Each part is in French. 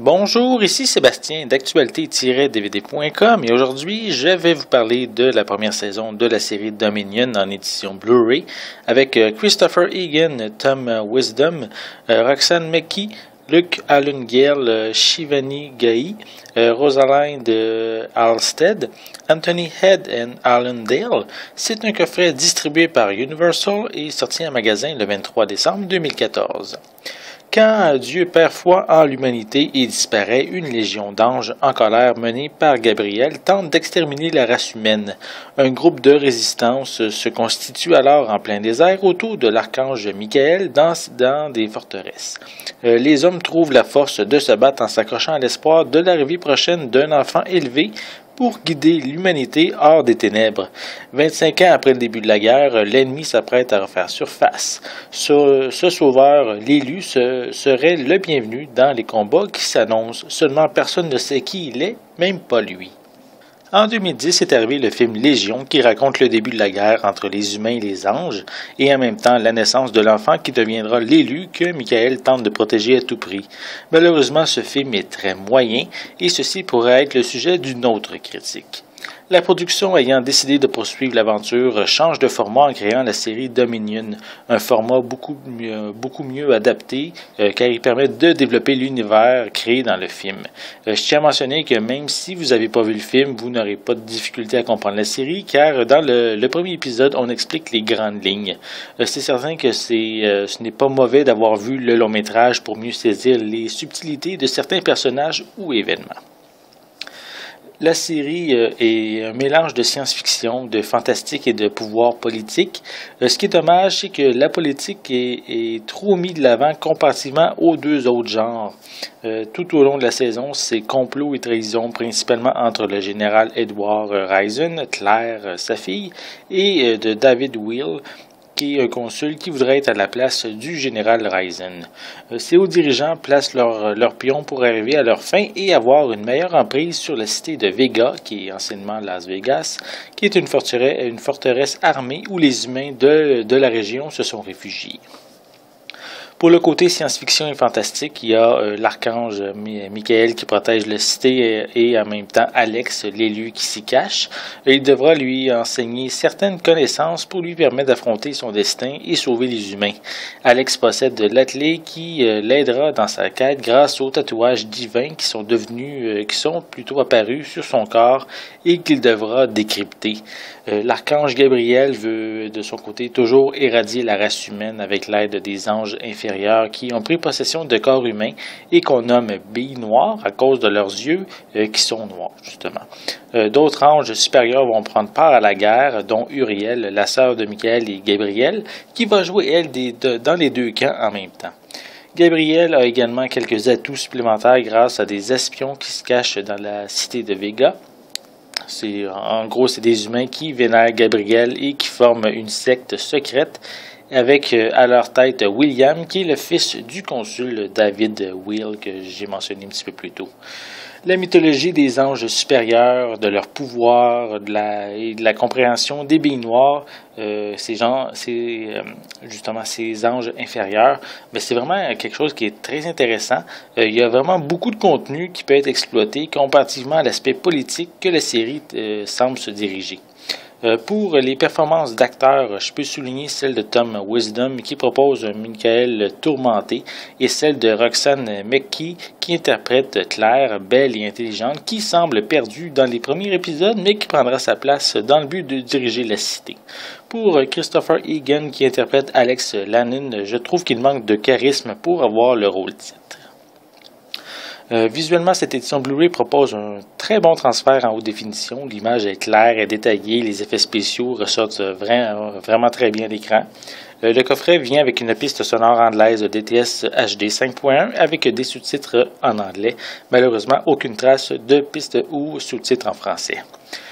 Bonjour, ici Sébastien d'actualité-dvd.com et aujourd'hui je vais vous parler de la première saison de la série Dominion en édition Blu-ray avec Christopher Egan, Tom Wisdom, Roxanne McKee, Luke Allen-Gale, Shivani Ghai, Rosalind Halstead, Anthony Head et Alan Dale. C'est un coffret distribué par Universal et sorti en magasin le 23 décembre 2014. Quand Dieu perd foi en l'humanité et disparaît, une légion d'anges en colère menée par Gabriel tente d'exterminer la race humaine. Un groupe de résistance se constitue alors en plein désert autour de l'archange Michael dans des forteresses. Les hommes trouvent la force de se battre en s'accrochant à l'espoir de l'arrivée prochaine d'un enfant élevé pour guider l'humanité hors des ténèbres. 25 ans après le début de la guerre, l'ennemi s'apprête à refaire surface. Ce sauveur, l'élu, serait le bienvenu dans les combats qui s'annoncent. Seulement personne ne sait qui il est, même pas lui. En 2010 est arrivé le film Légion qui raconte le début de la guerre entre les humains et les anges et en même temps la naissance de l'enfant qui deviendra l'élu que Michael tente de protéger à tout prix. Malheureusement, ce film est très moyen et ceci pourrait être le sujet d'une autre critique. La production ayant décidé de poursuivre l'aventure change de format en créant la série Dominion, un format beaucoup mieux adapté car il permet de développer l'univers créé dans le film. Je tiens à mentionner que même si vous n'avez pas vu le film, vous n'aurez pas de difficulté à comprendre la série car dans le premier épisode, on explique les grandes lignes. C'est certain que ce n'est pas mauvais d'avoir vu le long métrage pour mieux saisir les subtilités de certains personnages ou événements. La série est un mélange de science-fiction, de fantastique et de pouvoir politique. Ce qui est dommage, c'est que la politique est trop mise de l'avant comparativement aux deux autres genres. Tout au long de la saison, c'est complot et trahison, principalement entre le général Edward Risen, Claire, sa fille, et de David Will, qui est un consul qui voudrait être à la place du général Risen. Ces hauts dirigeants placent leurs pions pour arriver à leur fin et avoir une meilleure emprise sur la cité de Vega, qui est anciennement Las Vegas, qui est une forteresse armée où les humains de la région se sont réfugiés. Pour le côté science-fiction et fantastique, il y a l'archange Michael qui protège la cité et en même temps Alex, l'élu qui s'y cache. Il devra lui enseigner certaines connaissances pour lui permettre d'affronter son destin et sauver les humains. Alex possède l'attelé qui l'aidera dans sa quête grâce aux tatouages divins qui sont plutôt apparus sur son corps et qu'il devra décrypter. L'archange Gabriel veut de son côté toujours éradier la race humaine avec l'aide des anges inférieurs qui ont pris possession de corps humains et qu'on nomme billes noires à cause de leurs yeux qui sont noirs, justement. D'autres anges supérieurs vont prendre part à la guerre, dont Uriel, la sœur de Michael et Gabriel, qui va jouer, elle, dans les deux camps en même temps. Gabriel a également quelques atouts supplémentaires grâce à des espions qui se cachent dans la cité de Vega. En gros, c'est des humains qui vénèrent Gabriel et qui forment une secte secrète avec à leur tête William, qui est le fils du consul David Will, que j'ai mentionné un petit peu plus tôt. La mythologie des anges supérieurs, de leur pouvoir et de la compréhension des billes noires, justement ces anges inférieurs, mais c'est vraiment quelque chose qui est très intéressant. Il y a vraiment beaucoup de contenu qui peut être exploité comparativement à l'aspect politique que la série semble se diriger. Pour les performances d'acteurs, je peux souligner celle de Tom Wisdom qui propose un Michael tourmenté et celle de Roxanne McKee qui interprète Claire, belle et intelligente, qui semble perdue dans les premiers épisodes mais qui prendra sa place dans le but de diriger la cité. Pour Christopher Egan qui interprète Alex Lannin, je trouve qu'il manque de charisme pour avoir le rôle titre. Visuellement, cette édition Blu-ray propose un très bon transfert en haute définition. L'image est claire et détaillée. Les effets spéciaux ressortent vraiment très bien à l'écran. Le coffret vient avec une piste sonore anglaise DTS HD 5.1 avec des sous-titres en anglais. Malheureusement, aucune trace de piste ou sous-titres en français.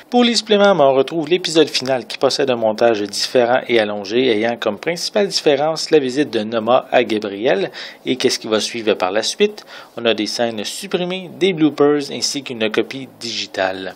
Pour les suppléments, on retrouve l'épisode final qui possède un montage différent et allongé, ayant comme principale différence la visite de Noma à Gabriel et qu'est-ce qui va suivre par la suite. On a des scènes supprimées, des bloopers ainsi qu'une copie digitale.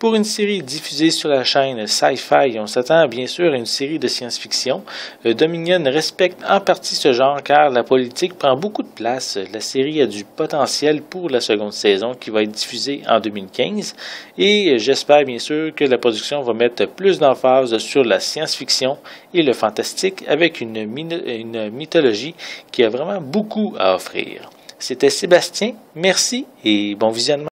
Pour une série diffusée sur la chaîne Sci-Fi, on s'attend bien sûr à une série de science-fiction. Dominion respecte en partie ce genre car la politique prend beaucoup de place. La série a du potentiel pour la seconde saison qui va être diffusée en 2015 et j'espère bien sûr que la production va mettre plus d'emphase sur la science-fiction et le fantastique avec une mythologie qui a vraiment beaucoup à offrir. C'était Sébastien, merci et bon visionnement.